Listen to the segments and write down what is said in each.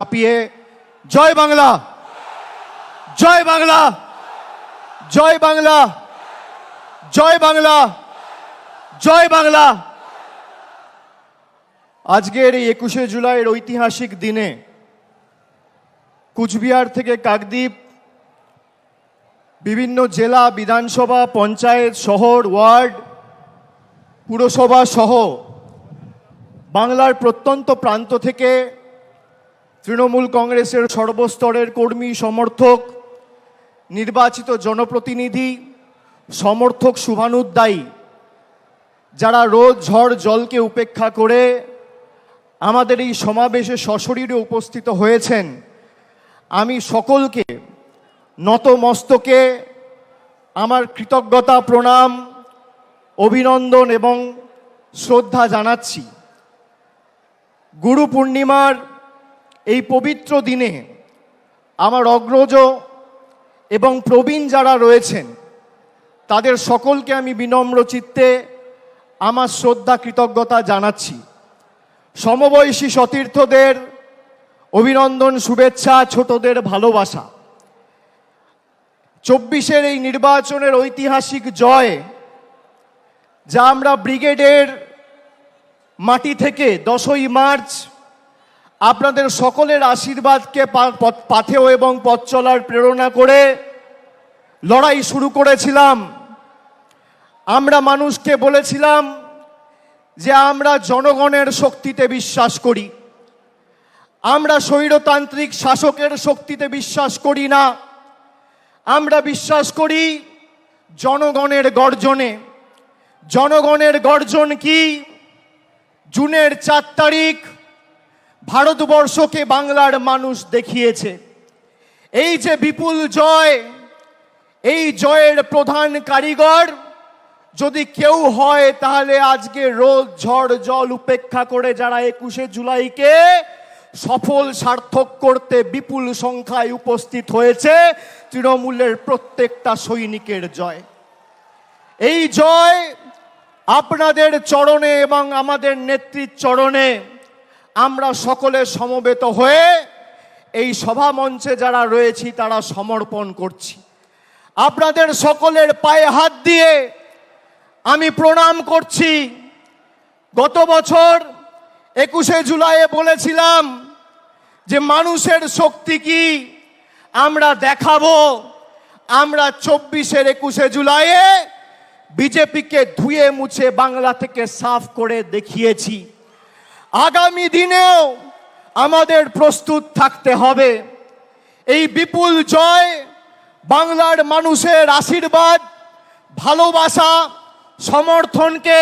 কাঁপিয়ে জয় বাংলা, জয় বাংলা, জয় বাংলা, জয় বাংলা, জয় বাংলা। আজকের এই 21শে জুলাইয়ের ঐতিহাসিক দিনে কুচবিহার থেকে কাকদ্বীপ, বিভিন্ন জেলা, বিধানসভা, পঞ্চায়েত, শহর, ওয়ার্ড, পুরসভা সহ বাংলার প্রত্যন্ত প্রান্ত থেকে তৃণমূল কংগ্রেসের সর্বস্তরের কর্মী, সমর্থক, নির্বাচিত জনপ্রতিনিধি, সমর্থক, শুভানুদ্দায়ী যারা রোদ ঝড় জলকে উপেক্ষা করে আমাদের এই সমাবেশে সশরীরে উপস্থিত হয়েছেন, আমি সকলকে নতমস্তকে আমার কৃতজ্ঞতা, প্রণাম, অভিনন্দন এবং শ্রদ্ধা জানাচ্ছি। গুরু পূর্ণিমার এই পবিত্র দিনে আমার অগ্রজ এবং প্রবীণ যারা রয়েছেন তাদের সকলকে আমি বিনম্র চিত্তে আমার শ্রদ্ধা, কৃতজ্ঞতা জানাচ্ছি। সমবয়সী সতীর্থদের অভিনন্দন, শুভেচ্ছা, ছোটদের ভালোবাসা। 24-এর এই নির্বাচনের ঐতিহাসিক জয়, যা আমরা ব্রিগেডের মাটি থেকে 10ই মার্চ আপনাদের সকলের আশীর্বাদকে পাথেয় এবং পথ চলার প্রেরণা করে লড়াই শুরু করেছিলাম। আমরা মানুষকে বলেছিলাম যে আমরা জনগণের শক্তিতে বিশ্বাস করি, আমরা স্বৈরতান্ত্রিক শাসকের শক্তিতে বিশ্বাস করি না, আমরা বিশ্বাস করি জনগণের গর্জনে। জনগণের গর্জন কি? জুনের 4 তারিখ ভারতবর্ষকে বাংলার মানুষ দেখিয়েছে। এই যে বিপুল জয়, এই জয়ের প্রধান কারিগর যদি কেউ হয় তাহলে আজকে রোদ ঝড় জল উপেক্ষা করে যারা 21শে জুলাইকে সফল সার্থক করতে বিপুল সংখ্যায় উপস্থিত হয়েছে, তৃণমূলের প্রত্যেকটা সৈনিকের জয়। এই জয় আপনাদের চরণে এবং আমাদের নেত্রীর চরণে আমরা সকলে সমবেত হয়ে এই সভা মঞ্চে যারা রয়েছি তারা সমর্পণ করছি। আপনাদের সকলের পায়ে হাত দিয়ে আমি প্রণাম করছি। গত বছর 21শে জুলাইয়ে বলেছিলাম যে মানুষের শক্তি কি আমরা দেখাবো। আমরা 24-এর 21শে জুলাইয়ে বিজেপিকে ধুয়ে মুছে বাংলা থেকে সাফ করে দেখিয়েছি। আগামী দিনেও আমাদের প্রস্তুত থাকতে হবে। এই বিপুল জয় বাংলার মানুষের আশীর্বাদ, ভালোবাসা, সমর্থনকে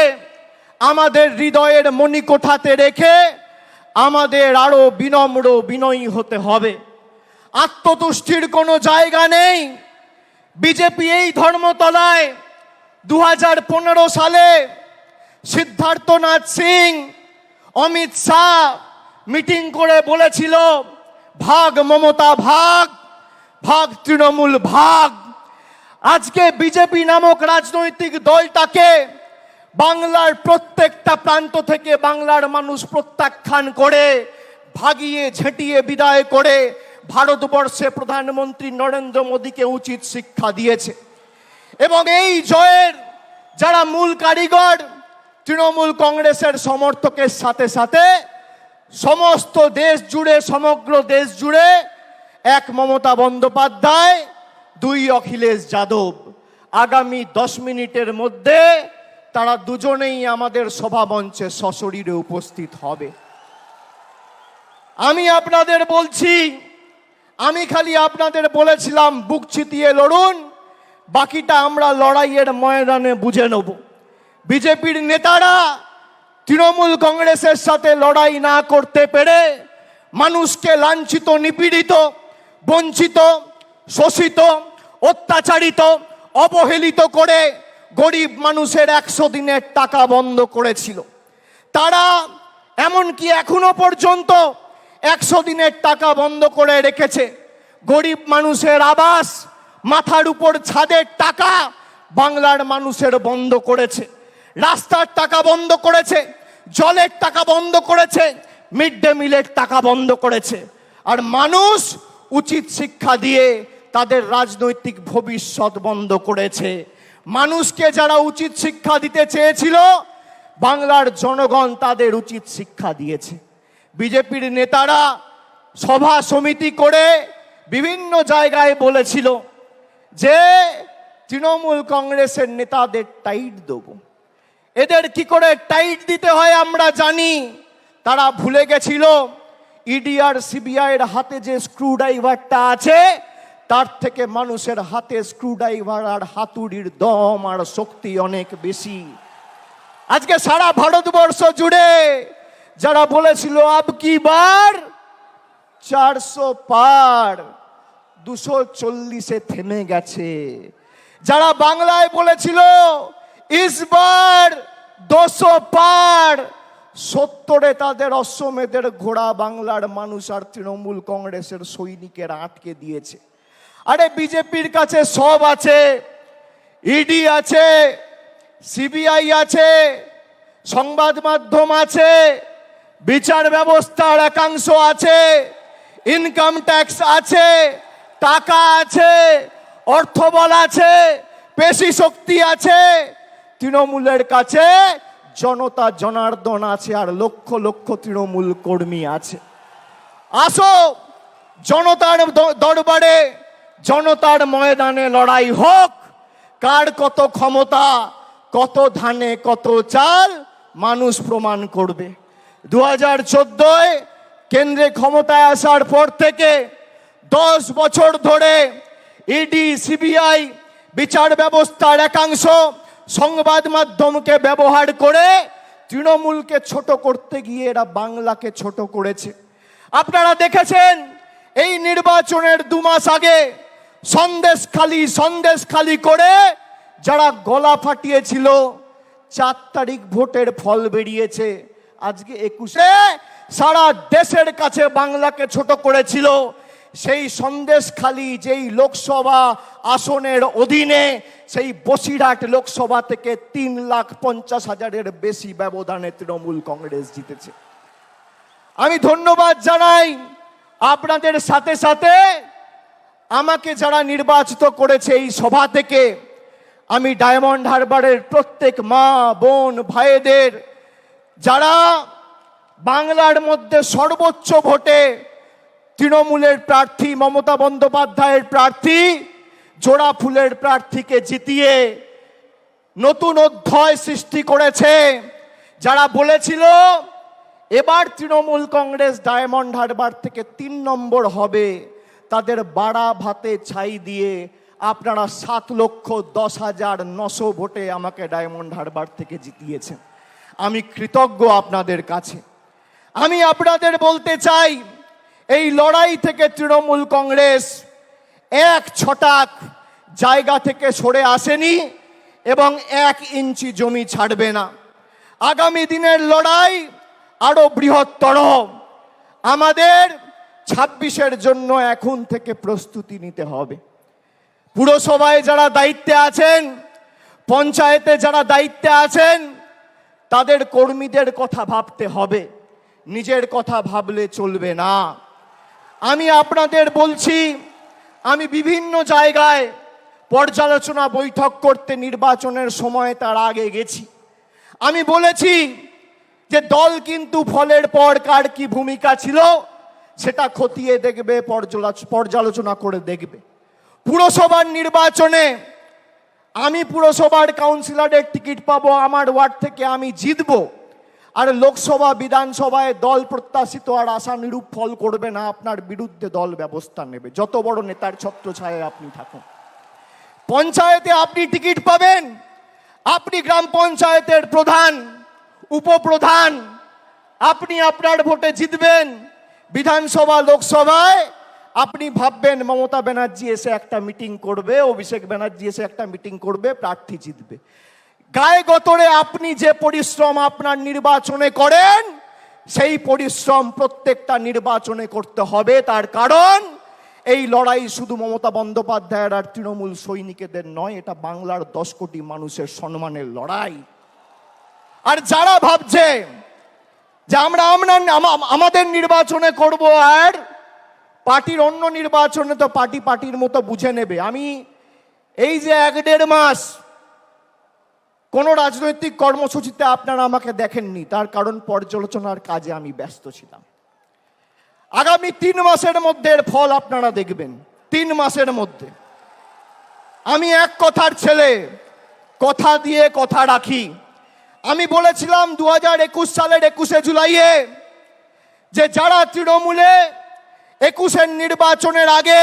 আমাদের হৃদয়ের মণিকোঠাতে রেখে আমাদের আরো বিনম্র, বিনয়ী হতে হবে। আত্মতুষ্টির কোনো জায়গা নেই। বিজেপি এই ধর্মতলায় 2015 সালে সিদ্ধার্থনাথ সিং, অমিত শাহ মিটিং করে বলেছিল ভাগ মমতা ভাগ, ভাগ তৃণমূল ভাগ। আজকে বিজেপি নামক রাজনৈতিক দলটাকে বাংলার প্রত্যেকটা প্রান্ত থেকে বাংলার মানুষ প্রত্যাখ্যান করে, ভাগিয়ে ঝেঁটিয়ে বিদায় করে ভারতবর্ষে প্রধানমন্ত্রী নরেন্দ্র মোদীকে উচিত শিক্ষা দিয়েছে। এবং এই জয়ের যারা মূল কারিগর, তৃণমূল কংগ্রেসের সমর্থকের সাথে সাথে সমস্ত দেশ জুড়ে, সমগ্র দেশ জুড়ে 1 মমতা বন্দ্যোপাধ্যায়, 2 অখিলেশ যাদব। আগামী 10 মিনিটের মধ্যে তারা দুজনেই আমাদের সভা মঞ্চে সশরীরে উপস্থিত হবে। আমি আপনাদের বলছি, আমি খালি আপনাদের বলেছিলাম বুক চিতিয়ে লড়ুন, বাকিটা আমরা লড়াইয়ের ময়দানে বুঝে নেব। বিজেপির নেতারা তৃণমূল কংগ্রেসের সাথে লড়াই না করতে পেরে মানুষকে লাঞ্ছিত, নিপীড়িত, বঞ্চিত, শোষিত, অত্যাচারিত, অবহেলিত করে গরিব মানুষের 100 দিনের টাকা বন্ধ করেছিল। তারা এমনকি এখনো পর্যন্ত 100 দিনের টাকা বন্ধ করে রেখেছে। গরিব মানুষের আবাস, মাথার উপর ছাদের টাকা বাংলার মানুষের বন্ধ করেছে। রাস্তার টাকা বন্ধ করেছে, জলের টাকা বন্ধ করেছে, মিড ডে মিলের টাকা বন্ধ করেছে। আর মানুষ উচিত শিক্ষা দিয়ে তাদের রাজনৈতিক ভবিষ্যৎ বন্ধ করেছে। মানুষকে যারা উচিত শিক্ষা দিতে চেয়েছিল, বাংলার জনগণ তাদের উচিত শিক্ষা দিয়েছে। বিজেপির নেতারা সভা সমিতি করে বিভিন্ন জায়গায় বলেছিল যে তৃণমূল কংগ্রেসের নেতাদের টাইট দেব। এদের কি করে টাইট দিতে হয় আমরা জানি। তারা ভুলে গেছিল ইডি আর সিবিআই এর হাতে যে স্ক্রু ড্রাইভারটা আছে, তার থেকে মানুষের হাতে স্ক্রু ড্রাইভার আর হাতুড়ির দম আর শক্তি অনেক বেশি। আজকে সারা ভারতবর্ষ জুড়ে যারা বলেছিল আব কি বার 400 পার, 240-এ থেমে গেছে। যারা বাংলায় বলেছিল ইসবার 200 পার, 70-এ তাদের অশ্বমেধের ঘোড়া বাংলার মানুষ আর তৃণমূল কংগ্রেসের সৈনিকেরা আটকে দিয়েছে। আরে বিজেপির কাছে সব আছে, ইডি আছে, সিবিআই আছে, সংবাদ মাধ্যম আছে, বিচার ব্যবস্থার একাংশ আছে, ইনকাম ট্যাক্স আছে, টাকা আছে, অর্থবল আছে, পেশি শক্তি আছে। তৃণমূলের কাছে জনতা জনার্দন আছে আর লক্ষ লক্ষ তৃণমূল কর্মী আছে। আসো জনতার দরবারে, জনতার ময়দানে লড়াই হোক। কার কত ক্ষমতা, কত ধানে কত চাল, মানুষ প্রমাণ করবে। 2014-এ কেন্দ্রে ক্ষমতায় আসার পর থেকে 10 বছর ধরে ইডি সিবিআই বিচার ব্যবস্থার একাংশ সংবাদ মাধ্যমকে ব্যবহার করে তৃণমূলকে ছোট করতে গিয়ে এরা বাংলাকে ছোট করেছে। আপনারা দেখেছেন এই নির্বাচনের 2 মাস আগে সন্দেশখালি করে যারা গলা ফাটিয়েছিল, 4 তারিখ ভোটের ফল বেরিয়েছে। আজকে 21-এ সারা দেশের কাছে বাংলাকে ছোট করেছিল। সেই সন্দেশখালি যেই লোকসভা আসনের অধীনে, সেই বসিরহাট লোকসভা থেকে 3,50,000-এর বেশি ব্যবধানে তৃণমূল কংগ্রেস জিতেছে। আমি ধন্যবাদ জানাই আপনাদের সাথে সাথে আমাকে যারা নির্বাচিত করেছে এই সভা থেকে। আমি ডায়মন্ড হারবারের প্রত্যেক মা বোন ভাইদের, যারা বাংলার মধ্যে সর্বোচ্চ ভোটে তৃণমূলের প্রার্থী মমতা বন্দ্যোপাধ্যায়ের প্রার্থী জোড়া ফুলের প্রার্থীকে জিতিয়ে নতুন অধ্যায় সৃষ্টি করেছে। যারা বলেছিল এবার তৃণমূল কংগ্রেস ডায়মন্ড হারবার থেকে 3 নম্বর হবে, তাদের বাড়া ভাতে ছাই দিয়ে আপনারা 7,10,900 ভোটে আমাকে ডায়মন্ড হারবার থেকে জিতিয়েছেন। আমি কৃতজ্ঞ আপনাদের কাছে। আমি আপনাদের বলতে চাই, এই লড়াই থেকে তৃণমূল কংগ্রেস 1 ছটাক জায়গা থেকে সরে আসেনি এবং 1 ইঞ্চি জমি ছাড়বে না। আগামী দিনের লড়াই আরো বৃহত্তর। আমাদের 26-এর জন্য এখন থেকে প্রস্তুতি নিতে হবে। পুরসভায় যারা দায়িত্বে আছেন, পঞ্চায়েতে যারা দায়িত্বে আছেন, তাদের কর্মীদের কথা ভাবতে হবে, নিজের কথা ভাবলে চলবে না। আমি আপনাদের বলছি, আমি বিভিন্ন জায়গায় পর্যালোচনা বৈঠক করতে নির্বাচনের সময় তার আগে গেছি। আমি বলেছি যে দল কিন্তু ফলের পর কার কি ভূমিকা ছিল সেটা খতিয়ে দেখবে, পর্যালোচনা করে দেখবে। পুরসভার নির্বাচনে আমি পুরসভার কাউন্সিলরের টিকিট পাবো, আমার ওয়ার্ড থেকে আমি জিতবো। আর লোকসভা বিধানসভায় দল প্রত্যাশিত আর আশানুরূপ ফল করবে না, আপনার বিরুদ্ধে দল ব্যবস্থা নেবে, যত বড় নেতার ছত্রছায়ায় আপনি থাকুন। পঞ্চায়েতে আপনি টিকিট পাবেন, আপনি গ্রাম পঞ্চায়েতের প্রধান, উপপ্রধান, আপনি আপনার ভোটে জিতবেন। বিধানসভা লোকসভায় আপনি ভাববেন মমতা ব্যানার্জি এসে একটা মিটিং করবে, অভিষেক ব্যানার্জি এসে একটা মিটিং করবে, প্রার্থী জিতবে। গায়ে গতরে আপনি যে পরিশ্রম আপনার নির্বাচনে করেন, সেই পরিশ্রম প্রত্যেকটা নির্বাচনে করতে হবে। তার কারণ এই লড়াই শুধু মমতা বন্দ্যোপাধ্যায়ের আর তৃণমূল সৈনিকদের নয়, এটা বাংলার 10 কোটি মানুষের সম্মানের লড়াই। আর যারা ভাবছে যে আমরা আমাদের নির্বাচনে করব আর পার্টির অন্য নির্বাচনে তো পার্টির মতো বুঝে নেবে। আমি এই যে 1-1.5 মাস কোনো রাজনৈতিক কর্মসূচিতে আপনারা আমাকে দেখেননি, তার কারণ পর্যালোচনার কাজে আমি ব্যস্ত ছিলাম। আগামী 3 মাসের মধ্যে এর ফল আপনারা দেখবেন। 3 মাসের মধ্যে। আমি এক কথার ছেলে, কথা দিয়ে কথা রাখি। আমি বলেছিলাম 2021 সালের 21শে জুলাইয়ে যে যারা তৃণমূলে 21-এর নির্বাচনের আগে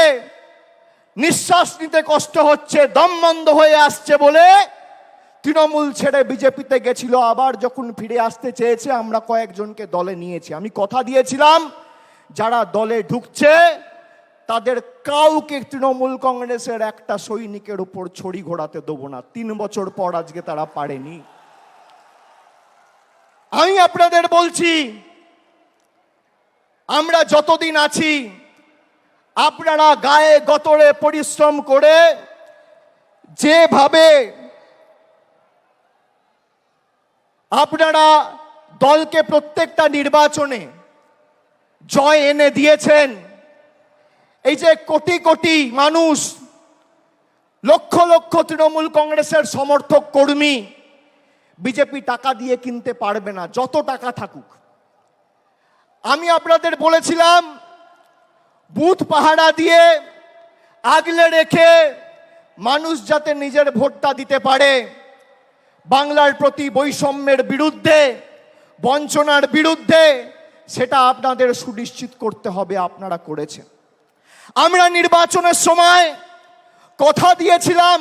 নিঃশ্বাস নিতে কষ্ট হচ্ছে, দম বন্ধ হয়ে আসছে বলে তৃণমূল ছেড়ে বিজেপিতে গেছিল, আবার যখন ফিরে আসতে চেয়েছে আমরা কয়েকজনকে দলে নিয়েছি। আমি কথা দিয়েছিলাম যারা দলে ঢুকছে তাদের কাউকে তৃণমূল কংগ্রেসের একটা সৈনিকের উপর ছড়ি ঘোরাতে দেবো না। 3 বছর পর আজকে তারা পারেনি। আমি আপনাদের বলছি, আমরা যতদিন আছি আপনারা গায়ে গতরে পরিশ্রম করে যেভাবে আপনারা দলকে প্রত্যেকটা নির্বাচনে জয় এনে দিয়েছেন, এই যে কোটি কোটি মানুষ, লক্ষ লক্ষ তৃণমূল কংগ্রেসের সমর্থক কর্মী বিজেপি টাকা দিয়ে কিনতে পারবে না, যত টাকা থাকুক। আমি আপনাদের বলেছিলাম বুথ পাহারা দিয়ে আগলে রেখে মানুষ যাতে নিজের ভোটটা দিতে পারে, বাংলার প্রতি বৈষম্যের বিরুদ্ধে, বঞ্চনার বিরুদ্ধে, সেটা আপনাদের সুনিশ্চিত করতে হবে। আপনারা করেছেন। আমরা নির্বাচনের সময় কথা দিয়েছিলাম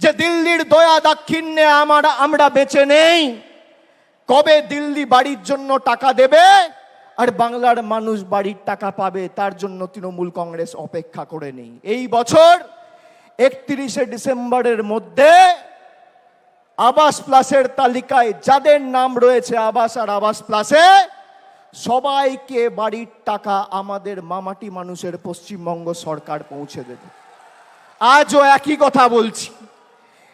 যে দিল্লির দয়া দাক্ষিণ্যে আমরা বেঁচে নেই। কবে দিল্লি বাড়ির জন্য টাকা দেবে আর বাংলার মানুষ বাড়ির টাকা পাবে, তার জন্য তৃণমূল কংগ্রেস অপেক্ষা করে নেই। এই বছর 31শে ডিসেম্বরের মধ্যে আবাস প্লাসের তালিকায় যাদের নাম রয়েছে আবাস আর আবাস প্লাসে, সবাইকে বাড়ির টাকা আমাদের মামাটি মানুষের পশ্চিমবঙ্গ সরকার পৌঁছে দেবে। আজও একই কথা বলছি,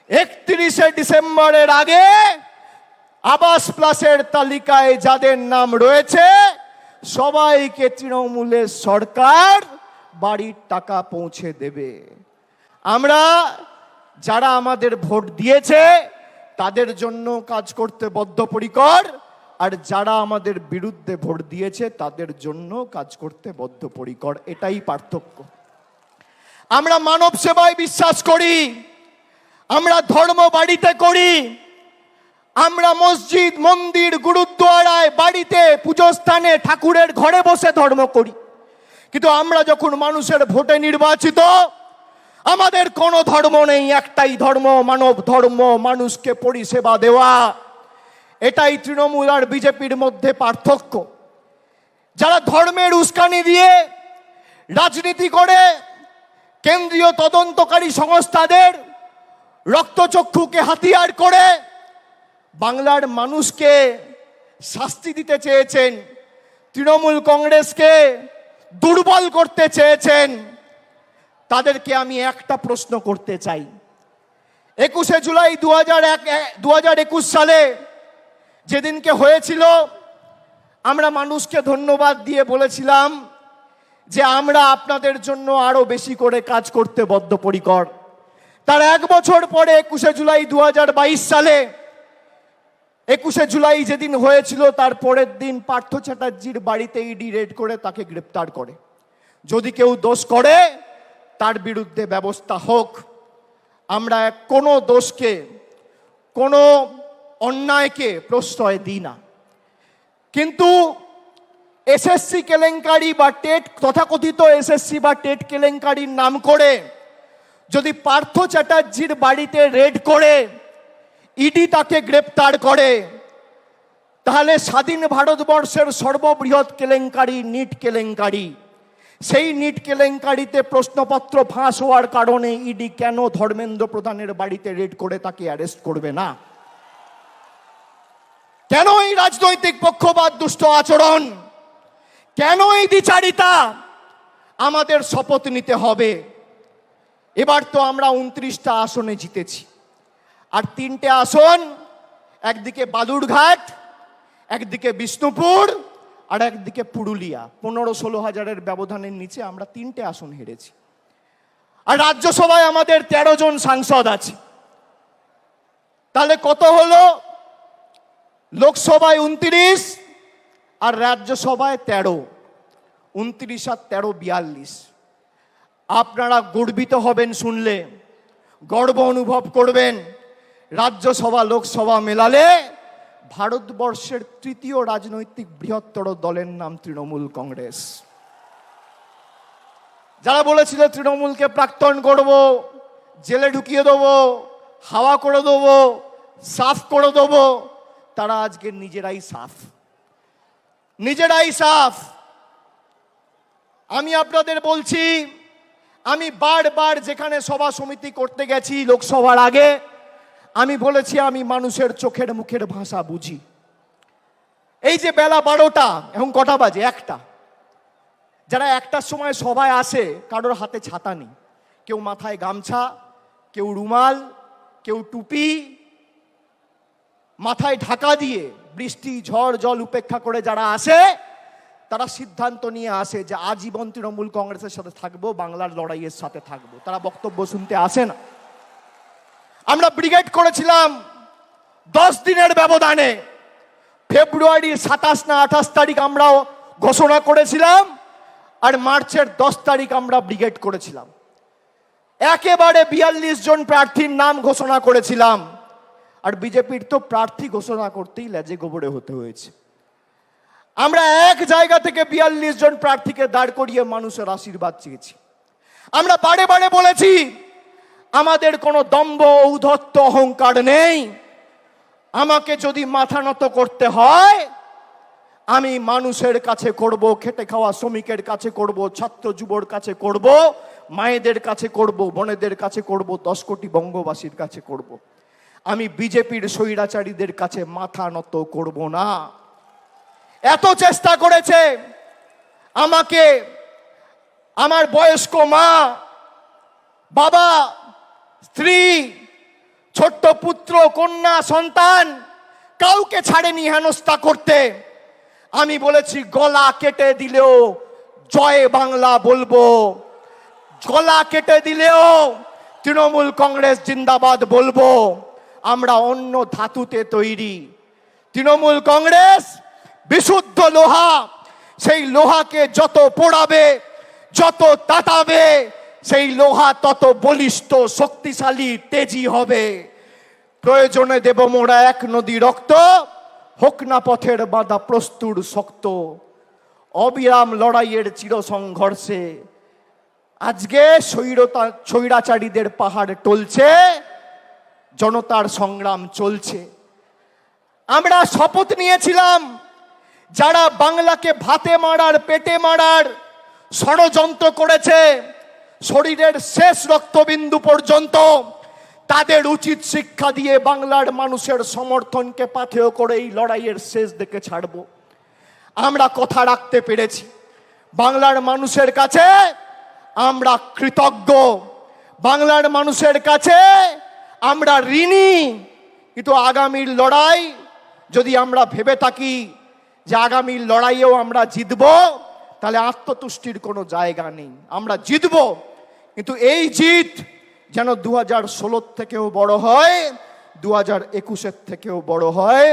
31শে ডিসেম্বরের আগে আবাস প্লাসের তালিকায় যাদের নাম রয়েছে সবাইকে তৃণমূলের সরকার বাড়ির টাকা পৌঁছে দেবে। আমরা যারা আমাদের ভোট দিয়েছে তাদের জন্য কাজ করতে বদ্ধপরিকর, আর যারা আমাদের বিরুদ্ধে ভোট দিয়েছে তাদের জন্য কাজ করতে বদ্ধপরিকর। এটাই পার্থক্য। আমরা মানব সেবায় বিশ্বাস করি, আমরা ধর্ম বাড়িতে করি, আমরা মসজিদ, মন্দির, গুরুদ্বারায়, বাড়িতে, পুজোস্থানে, ঠাকুরের ঘরে বসে ধর্ম করি। কিন্তু আমরা যখন মানুষের ভোটে নির্বাচিত, আমাদের কোনো ধর্ম নেই, একটাই ধর্ম, মানব ধর্ম, মানুষকে পরিষেবা দেওয়া। এটাই তৃণমূল আর বিজেপির মধ্যে পার্থক্য। যারা ধর্মের উস্কানি দিয়ে রাজনীতি করে, কেন্দ্রীয় তদন্তকারী সংস্থাদের রক্তচক্ষুকে হাতিয়ার করে বাংলার মানুষকে শাস্তি দিতে চেয়েছেন, তৃণমূল কংগ্রেসকে দুর্বল করতে চেয়েছেন, তাদেরকে আমি একটা প্রশ্ন করতে চাই। 21শে জুলাই 2021 সালে যেদিনকে হয়েছিল, আমরা মানুষকে ধন্যবাদ দিয়ে বলেছিলাম যে আমরা আপনাদের জন্য আরো বেশি করে কাজ করতে বদ্ধপরিকর। তার 1 বছর পরে 21শে জুলাই 2022 সালে, 21শে জুলাই যেদিন হয়েছিল তার পরের দিন পার্থ চ্যাটার্জির বাড়িতে ইডি রেড করে তাকে গ্রেপ্তার করে। যদি কেউ দোষ করে তার বিরুদ্ধে ব্যবস্থা হোক। আমরা কোনো দোষকে, কোনো অন্যায়কে প্রশ্রয় দিই না। কিন্তু এসএসসি কেলেঙ্কারি বা টেট, তথাকথিত এসএসসি বা টেট কেলেঙ্কারির নাম করে যদি পার্থ চ্যাটার্জির বাড়িতে রেড করে ইডি তাকে গ্রেপ্তার করে, তাহলে স্বাধীন ভারতবর্ষের সর্ববৃহৎ কেলেঙ্কারি নিট কেলেঙ্কারি, সেই নিট কেলেঙ্কারিতে প্রশ্নপত্র ফাঁস হওয়ার কারণে ইডি কেন ধর্মেন্দ্র প্রধানের বাড়িতে রেড করে তাকে অ্যারেস্ট করবে না? কেন এই রাজনৈতিক পক্ষপাত, দুষ্ট আচরণ, কেন এই দ্বিচারিতা? আমাদের শপথ নিতে হবে। এবার তো আমরা 29টা আসনে জিতেছি, আর 3টে আসন, একদিকে বালুরঘাট, একদিকে বিষ্ণুপুর, আর একদিকে পুরুলিয়া, 15-16 হাজারের ব্যবধানের নিচে আমরা 3টে আসন হেরেছি। আর রাজ্যসভায় আমাদের 13 জন সাংসদ আছে। তাহলে কত হলো? লোকসভায় 29 আর রাজ্যসভায় 13। 29 আর 13 42। আপনারা গর্বিত হবেন শুনলে, গর্ব অনুভব করবেন। রাজ্যসভা লোকসভা মেলালে ভারতবর্ষের 3য় রাজনৈতিক বৃহত্তর দলের নাম তৃণমূল কংগ্রেস। যারা বলেছিল তৃণমূলকে প্রাক্তন করব, জেলে ঢুকিয়ে দেবো, হাওয়া করে দেবো, সাফ করে দেবো, তারা আজকে নিজেরাই সাফ। আমি আপনাদের বলছি, আমি বারবার যেখানে সভা সমিতি করতে গেছি লোকসভার আগে, আমি বলেছি আমি মানুষের চোখের মুখের ভাষা বুঝি। এই যে বেলা 12টা, এখন কটা বাজে? 1টা। যারা 1টার সময় সভায় আসে, কারোর হাতে ছাতা নেই, কেউ মাথায় গামছা, কেউ রুমাল, কেউ টুপি, মাথায় ঢাকা দিয়ে বৃষ্টি ঝড় জল উপেক্ষা করে যারা আসে, তারা সিদ্ধান্ত নিয়ে আসে যে আজীবন তৃণমূল কংগ্রেসের সাথে থাকবো, বাংলার লড়াইয়ের সাথে থাকবো। তারা বক্তব্য শুনতে আসে না। আমরা ব্রিগেড করেছিলাম 10 দিনের ব্যবধানে। ফেব্রুয়ারির 27 না 28 তারিখ আমরাও ঘোষণা করেছিলাম, আর মার্চের 10 তারিখ আমরা ব্রিগেড করেছিলাম। একেবারে 42 জন প্রার্থীর নাম ঘোষণা করেছিলাম। আর বিজেপির তো প্রার্থী ঘোষণা করতেই লেজে গোবরে হতে হয়েছে। আমরা এক জায়গা থেকে 42 জন প্রার্থীকে দাঁড় করিয়ে মানুষের আশীর্বাদ চেয়েছি। আমরা বারে বারে বলেছি আমাদের কোনো দম্ভ ঔদ্ধত্য অহংকার নেই। আমাকে যদি মাথা নত করতে হয়, আমি মানুষের কাছে করব, খেটে খাওয়া শ্রমিকের কাছে করব, ছাত্র যুবর কাছে করব, মায়েদের কাছে করব, বোনেদের কাছে করব, 10 কোটি বঙ্গবাসীর কাছে করব। আমি বিজেপির স্বৈরাচারীদের কাছে মাথা নত করব না। এত চেষ্টা করেছে আমাকে আমার বয়স্ক মা, বাবা, স্ত্রী, ছোট্ট পুত্র, কন্যা, সন্তান কাউকে ছাড়েনি হেনস্থা করতে। আমি বলেছি গলা কেটে দিলেও জয় বাংলা বলবো, গলা কেটে দিলেও তৃণমূল কংগ্রেস জিন্দাবাদ বলবো। আমরা অন্য ধাতুতে তৈরি। তৃণমূল কংগ্রেস বিশুদ্ধ লোহা। সেই লোহাকে যত পোড়াবে, যত তাতাবে, সেই লোহা তত বলিষ্ঠ, শক্তিশালী, তেজি হবে। প্রয়োজনে দেব মোরা 1 নদী রক্ত, হোক না পথের বাধা প্রস্তুর শক্ত। অবিরাম লড়াইয়ের চির সংঘর্ষে আজকে স্বৈরাচারীদের পাহাড় টলছে, জনতার সংগ্রাম চলছে। আমরা শপথ নিয়েছিলাম যারা বাংলাকে ভাতে মারার, পেটে মারার ষড়যন্ত্র করেছে, শরীরের শেষ রক্তবিন্দু পর্যন্ত তাদের উচিত শিক্ষা দিয়ে বাংলার মানুষের সমর্থনকে পাথেয় করে এই লড়াইয়ের শেষ দিকে ছাড়ব। আমরা কথা রাখতে পেরেছি। বাংলার মানুষের কাছে আমরা কৃতজ্ঞ, বাংলার মানুষের কাছে আমরা ঋণী। কিন্তু আগামীর লড়াই যদি আমরা ভেবে থাকি যে আগামীর লড়াইয়েও আমরা জিতব, তাহলে আত্মতুষ্টির কোনো জায়গা নেই। আমরা জিতব, কিন্তু এই জিত যেন 2016 থেকেও বড় হয়, 2021 থেকেও বড় হয়,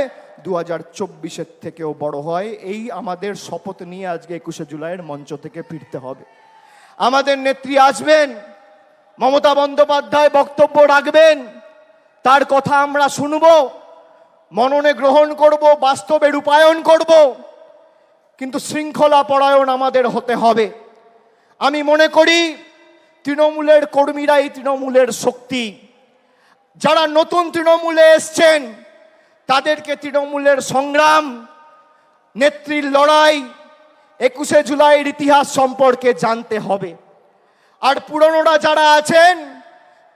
2024 থেকেও বড় হয়। এই আমাদের শপথ নিয়ে আজকে 21শে জুলাইয়ের মঞ্চ থেকে ফিরতে হবে। আমাদের নেত্রী আসবেন, মমতা বন্দ্যোপাধ্যায় বক্তব্য রাখবেন, তার কথা আমরা শুনব, মননে গ্রহণ করব, বাস্তবে রূপায়ণ করব। কিন্তু শৃঙ্খলা পরায়ণ আমাদের হতে হবে। আমি মনে করি তৃণমূলের কর্মীরাই তৃণমূলের শক্তি। যারা নতুন তৃণমূলে এসছেন তাদেরকে তৃণমূলের সংগ্রাম, নেত্রীর লড়াই, 21শে জুলাইয়ের ইতিহাস সম্পর্কে জানতে হবে। আর পুরনোরা যারা আছেন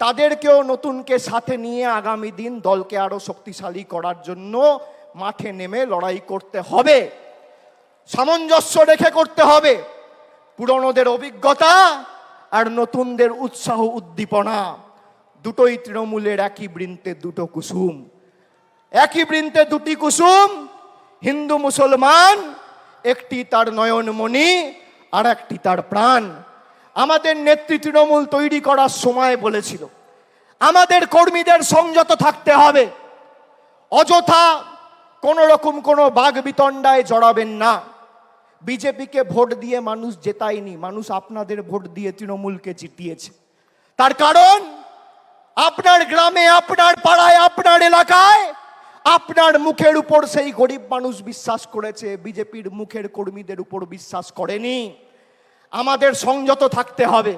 তাদেরকেও নতুনকে সাথে নিয়ে আগামী দিন দলকে আরো শক্তিশালী করার জন্য মাঠে নেমে লড়াই করতে হবে। সামঞ্জস্য রেখে করতে হবে। পুরনোদের অভিজ্ঞতা আর নতুনদের উৎসাহ উদ্দীপনা দুটোই তৃণমূলের একই বৃন্তে দুটো কুসুম। একই বৃন্তে দুটি কুসুম, হিন্দু মুসলমান একটি তার নয়নমণি, আর একটি তার প্রাণ। আমাদের নেত্রী তৃণমূল তৈরি করার সময় বলেছিল আমাদের কর্মীদের সংযত থাকতে হবে, অযথা কোনো রকম কোনো বাগ বিতণ্ডায় জড়াবেন না। বিজেপিকে ভোট দিয়ে মানুষ জেতায়নি, মানুষ আপনাদের ভোট দিয়ে তৃণমূলকে জিতিয়েছে। তার কারণ আপনার গ্রামে, আপনার পাড়ায়, আপনার এলাকায় আপনার মুখের উপর সেই গরিব মানুষ বিশ্বাস করেছে, বিজেপির মুখের কর্মীদের উপর বিশ্বাস করেনি। আমাদের সংযত থাকতে হবে।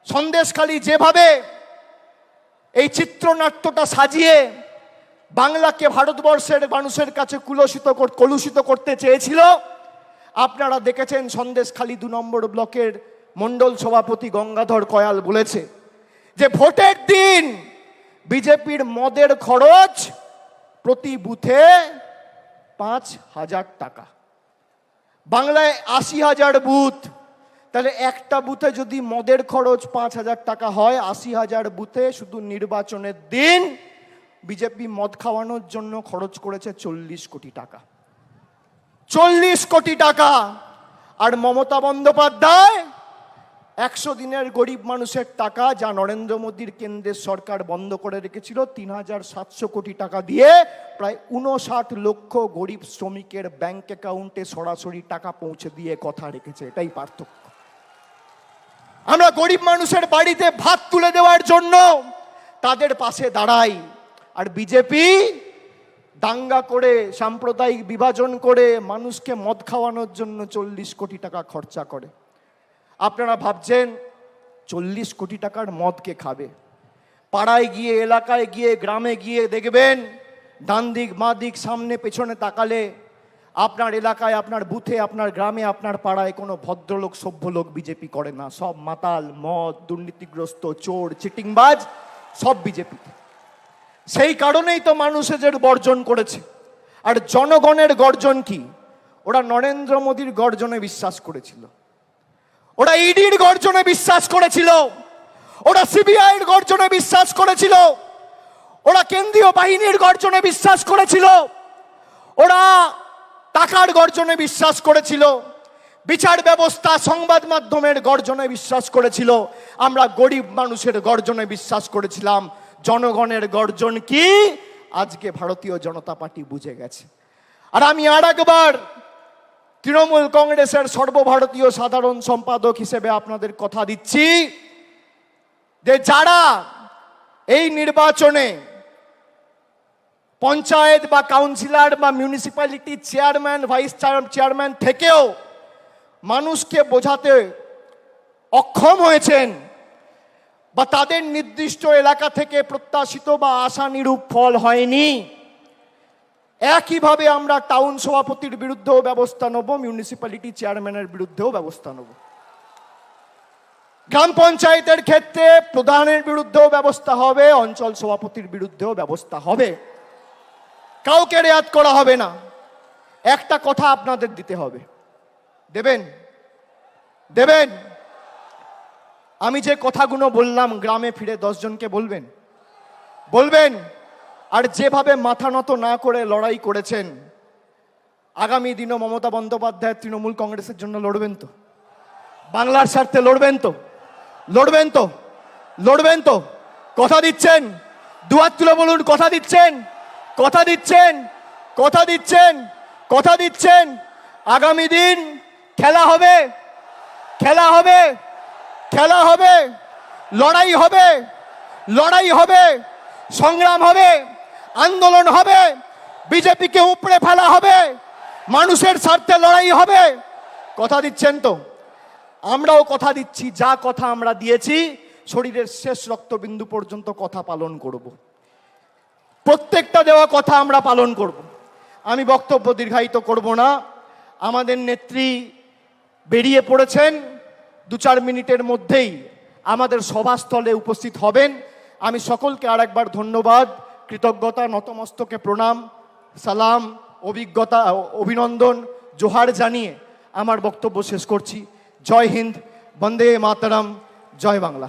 সন্দেশখালী যেভাবে এই চিত্রনাট্যটা সাজিয়ে বাংলাকে ভারতবর্ষের মানুষের কাছে কলুষিত করতে চেয়েছিল, আপনারা দেখেছেন সন্দেশখালী 2 নম্বর ব্লকের মণ্ডল সভাপতি গঙ্গাধর কয়াল বলেছে যে ভোটের দিন বিজেপির মদের খরচ প্রতি বুথে 5,000 টাকা। বাংলায় 80,000 বুথ, তাহলে একটা বুথে যদি মদের খরচ 5,000 টাকা হয়, 80,000 বুথে শুধু নির্বাচনের দিন বিজেপি মদ খাওয়ানোর জন্য খরচ করেছে 40 কোটি টাকা। 40 কোটি টাকা। আর মমতা বন্দ্যোপাধ্যায় 100 দিনের গরিব মানুষের টাকা, যা নরেন্দ্র মোদীর কেন্দ্রের সরকার বন্ধ করে রেখেছিল, 3,700 কোটি টাকা দিয়ে প্রায় 59 লক্ষ গরিব শ্রমিকের ব্যাংক অ্যাকাউন্টে সরাসরি টাকা পৌঁছে দিয়ে কথা রেখেছে। এটাই পার্থক্য। আমরা গরিব মানুষের বাড়িতে ভাত তুলে দেওয়ার জন্য তাদের পাশে দাঁড়াই, আর বিজেপি দাঙ্গা করে, সাম্প্রদায়িক বিভাজন করে মানুষকে মদ খাওয়ানোর জন্য 40 কোটি টাকা খরচা করে। আপনারা ভাবছেন 40 কোটি টাকার মদ কে খাবে? পাড়ায় গিয়ে, এলাকায় গিয়ে, গ্রামে গিয়ে দেখবেন ডান দিক, বাঁ দিক, সামনে পেছনে তাকালে আপনার এলাকায়, আপনার বুথে, আপনার গ্রামে, আপনার পাড়ায় কোনো ভদ্রলোক, সভ্য লোক বিজেপি করে না। সব মাতাল, মদ, দুর্নীতিগ্রস্ত, চোর, চিটিংবাজ, সব বিজেপি। সেই কারণেই তো মানুষ এদের বর্জন করেছে। আর জনগণের গর্জন কি? ওরা নরেন্দ্র মোদীর গর্জনে বিশ্বাস করেছিল, ওরা ইডির গর্জনে বিশ্বাস করেছিল, ওরা সিবিআইয়ের গর্জনে বিশ্বাস করেছিল, ওরা কেন্দ্রীয় বাহিনীর গর্জনে বিশ্বাস করেছিল, ওরা টাকার গর্জনে বিশ্বাস করেছিল, বিচার ব্যবস্থা, সংবাদ মাধ্যমের গর্জনে বিশ্বাস করেছিল। আমরা গরিব মানুষের গর্জনে বিশ্বাস করেছিলাম। জনগণের গর্জন কি আজকে ভারতীয় জনতা পার্টি বুঝে গেছে। আর আমি আর একবার তৃণমূল কংগ্রেসের সর্বভারতীয় সাধারণ সম্পাদক হিসেবে আপনাদের কথা দিচ্ছি যে যারা এই নির্বাচনে পঞ্চায়েত বা কাউন্সিলর বা মিউনিসিপ্যালিটি চেয়ারম্যান, ভাইস চেয়ারম্যান থেকেও মানুষকে বোঝাতে অক্ষম হয়েছেন, বা তাদের নির্দিষ্ট এলাকা থেকে প্রত্যাশিত বা আশানুরূপ ফল হয়নি, একইভাবে আমরা টাউন সভাপতির বিরুদ্ধেও ব্যবস্থা নেব, মিউনিসিপ্যালিটি চেয়ারম্যানের বিরুদ্ধেও ব্যবস্থা নেব। গ্রাম পঞ্চায়েতের ক্ষেত্রে প্রধানের বিরুদ্ধেও ব্যবস্থা হবে, অঞ্চল সভাপতির বিরুদ্ধেও ব্যবস্থা হবে। কাউকে রেয়াত করা হবে না। একটা কথা আপনাদের দিতে হবে, দেবেন? দেবেন? আমি যে কথাগুলো বললাম গ্রামে ফিরে 10 জনকে বলবেন? বলবেন? আর যেভাবে মাথা নত না করে লড়াই করেছেন, আগামী দিনও মমতা বন্দ্যোপাধ্যায় তৃণমূল কংগ্রেসের জন্য লড়বেন তো? বাংলার স্বার্থে লড়বেন তো? লড়বেন তো? লড়বেন তো? কথা দিচ্ছেন? দুহাত তুলে বলুন, কথা দিচ্ছেন? কথা দিচ্ছেন? কথা দিচ্ছেন? কথা দিচ্ছেন? আগামী দিন খেলা হবে, খেলা হবে, খেলা হবে, লড়াই হবে, লড়াই হবে, সংগ্রাম হবে, আন্দোলন হবে, বিজেপিকে উপড়ে ফেলা হবে, মানুষের স্বার্থে লড়াই হবে। কথা দিচ্ছেন তো? আমরাও কথা দিচ্ছি, যা কথা আমরা দিয়েছি শরীরের শেষ রক্তবিন্দু পর্যন্ত কথা পালন করব। প্রত্যেকটা দেওয়া কথা আমরা পালন করব। আমি বক্তব্য দীর্ঘায়িত করব না। আমাদের নেত্রী বেরিয়ে পড়েছেন, 2-4 মিনিটের মধ্যেই আমাদের সভাস্থলে উপস্থিত হবেন। আমি সকলকে আর একবার ধন্যবাদ, কৃতজ্ঞতা, নতমস্তকে প্রণাম, সালাম, অভিনন্দন, জোহার জানিয়ে আমার বক্তব্য শেষ করছি। জয় হিন্দ, বন্দে মাতরম, জয় বাংলা।